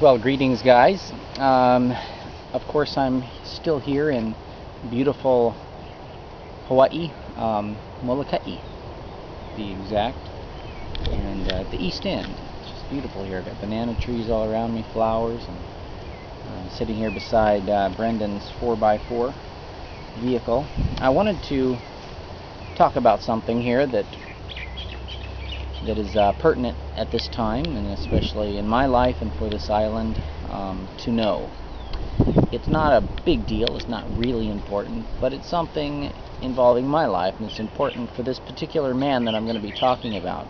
Well, greetings, guys. Of course, I'm still here in beautiful Hawaii, Molokai, to be exact, and the East End. It's just beautiful here. I've got banana trees all around me, flowers, and I'm sitting here beside Brendan's 4x4 vehicle. I wanted to talk about something here that is pertinent at this time, and especially in my life and for this island to know. It's not a big deal, it's not really important, but it's something involving my life, and it's important for this particular man that I'm going to be talking about.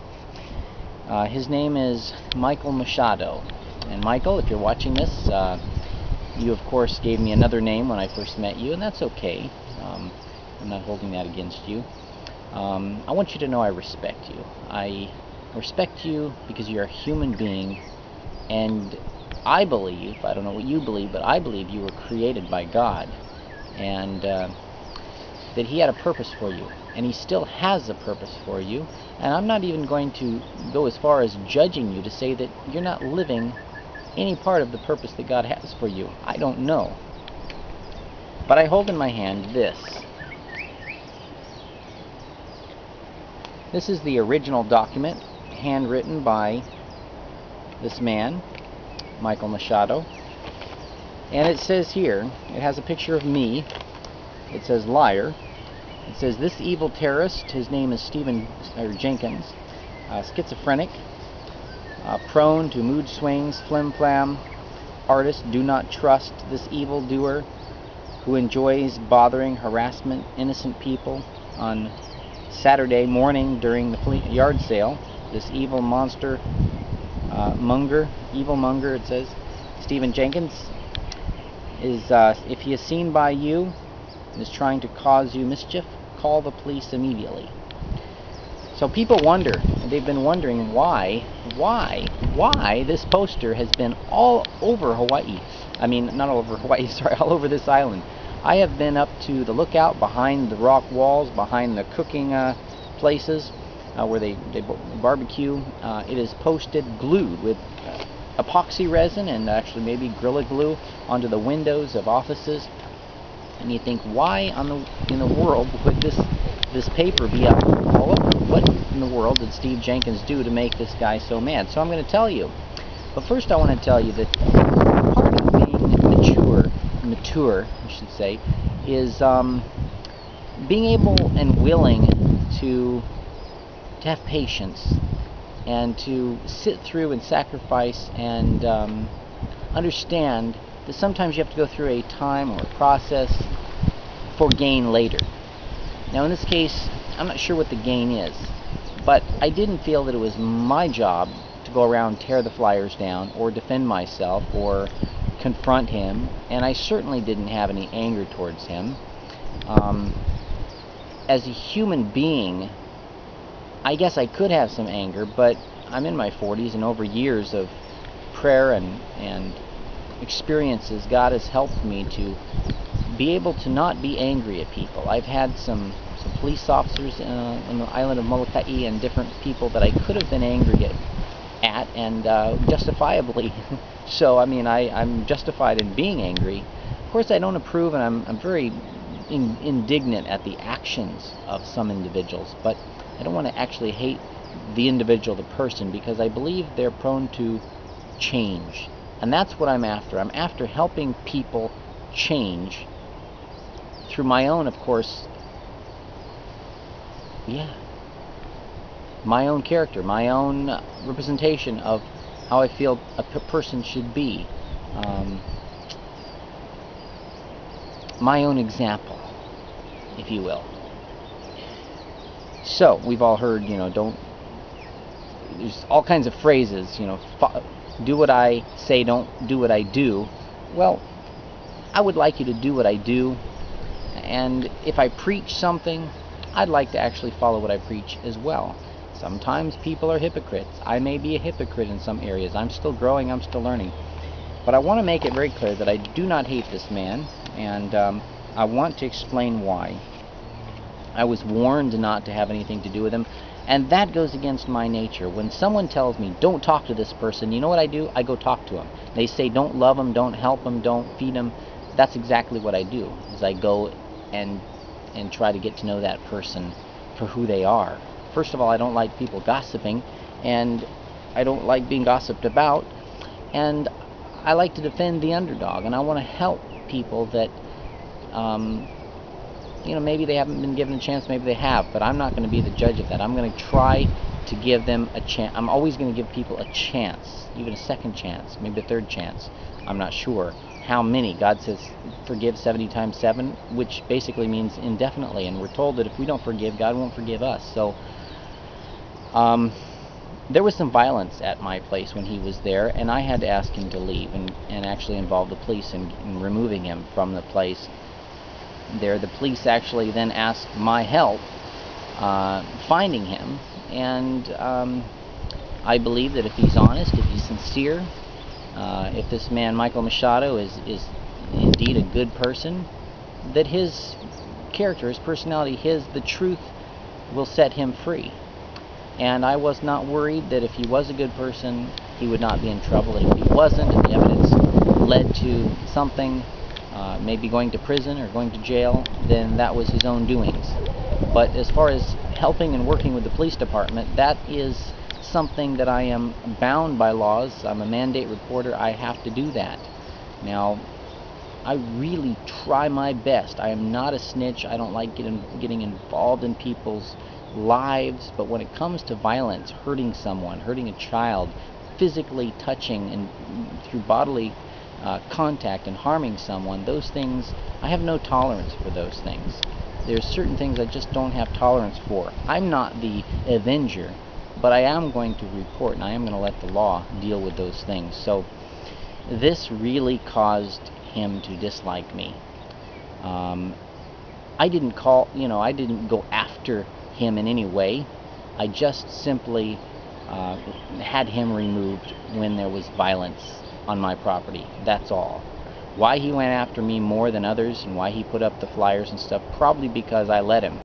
His name is Michael Machado. And Michael, if you're watching this, you of course gave me another name when I first met you, and that's okay. I'm not holding that against you. I want you to know I respect you. I respect you because you're a human being, and I believe, I don't know what you believe, but I believe you were created by God, and that He had a purpose for you, and He still has a purpose for you. And I'm not even going to go as far as judging you to say that you're not living any part of the purpose that God has for you. I don't know. But I hold in my hand this. This is the original document, handwritten by this man, Michael Machado. And it says here, it has a picture of me. It says liar. It says this evil terrorist, his name is Jenkins, schizophrenic, prone to mood swings, flim-flam, artist, do not trust this evildoer who enjoys bothering, harassment, innocent people on Saturday morning during the yard sale. This evil monster, evil monger, it says, Jenkins, is, if he is seen by you and is trying to cause you mischief, call the police immediately. So people wonder, they've been wondering why this poster has been all over Hawaii. I mean, not all over Hawaii, sorry, all over this island. I have been up to the lookout behind the rock walls, behind the cooking places where they barbecue. It is posted, glued with epoxy resin and actually maybe Gorilla Glue onto the windows of offices. And you think, why in the world would this paper be up all over? What in the world did Steve Jenkins do to make this guy so mad? So I'm going to tell you. But first I want to tell you that part of being mature, I should say, is being able and willing to have patience and to sit through and sacrifice and understand that sometimes you have to go through a time or a process for gain later. Now in this case, I'm not sure what the gain is, but I didn't feel that it was my job to go around tear the flyers down or defend myself or confront him, and I certainly didn't have any anger towards him. As a human being, I guess I could have some anger, but I'm in my 40s, and over years of prayer and experiences, God has helped me to be able to not be angry at people. I've had some police officers on the island of Molokai and different people that I could have been angry at and justifiably. So I mean, I'm justified in being angry. Of course I don't approve, and I'm very indignant at the actions of some individuals, but I don't want to actually hate the individual, the person, because I believe they're prone to change, and that's what I'm after. I'm after helping people change through my own, of course, my own character, my own representation of how I feel a person should be, my own example, if you will. So we've all heard, there's all kinds of phrases, do what I say, don't do what I do. Well, I would like you to do what I do, and if I preach something, I'd like to actually follow what I preach as well. Sometimes people are hypocrites. I may be a hypocrite in some areas. I'm still growing, I'm still learning. But I want to make it very clear that I do not hate this man, and I want to explain why. I was warned not to have anything to do with him. And that goes against my nature. When someone tells me, don't talk to this person, you know what I do? I go talk to them. They say, don't love them, don't help them, don't feed them. That's exactly what I do, is I go and try to get to know that person for who they are. First of all, I don't like people gossiping, and I don't like being gossiped about, and I like to defend the underdog, and I want to help people that maybe they haven't been given a chance, maybe they have, but I'm not going to be the judge of that. I'm going to try to give them a chance. I'm always going to give people a chance, even a second chance, maybe a third chance. I'm not sure how many. God says forgive 70 times 7, which basically means indefinitely, and we're told that if we don't forgive, God won't forgive us. So there was some violence at my place when he was there, and I had to ask him to leave and actually involve the police in removing him from the place. The police actually then asked my help finding him, and I believe that if he's honest, if he's sincere, if this man Michael Machado is indeed a good person, that his character, his personality, the truth will set him free. And I was not worried that if he was a good person, he would not be in trouble, and if he wasn't, and the evidence led to something, maybe going to prison or going to jail, then that was his own doings. But as far as helping and working with the police department, that is something that I am bound by laws. I'm a mandate reporter. I have to do that. Now, I really try my best. I am not a snitch. I don't like getting involved in people's lives, but when it comes to violence, hurting someone, hurting a child, physically touching and through bodily contact and harming someone, those things, I have no tolerance for those things. There's certain things I just don't have tolerance for. I'm not the avenger, but I am going to report, and I am going to let the law deal with those things. So this really caused him to dislike me. I didn't go after him in any way. I just simply had him removed when there was violence on my property. That's all. Why he went after me more than others and why he put up the flyers and stuff, probably because I let him.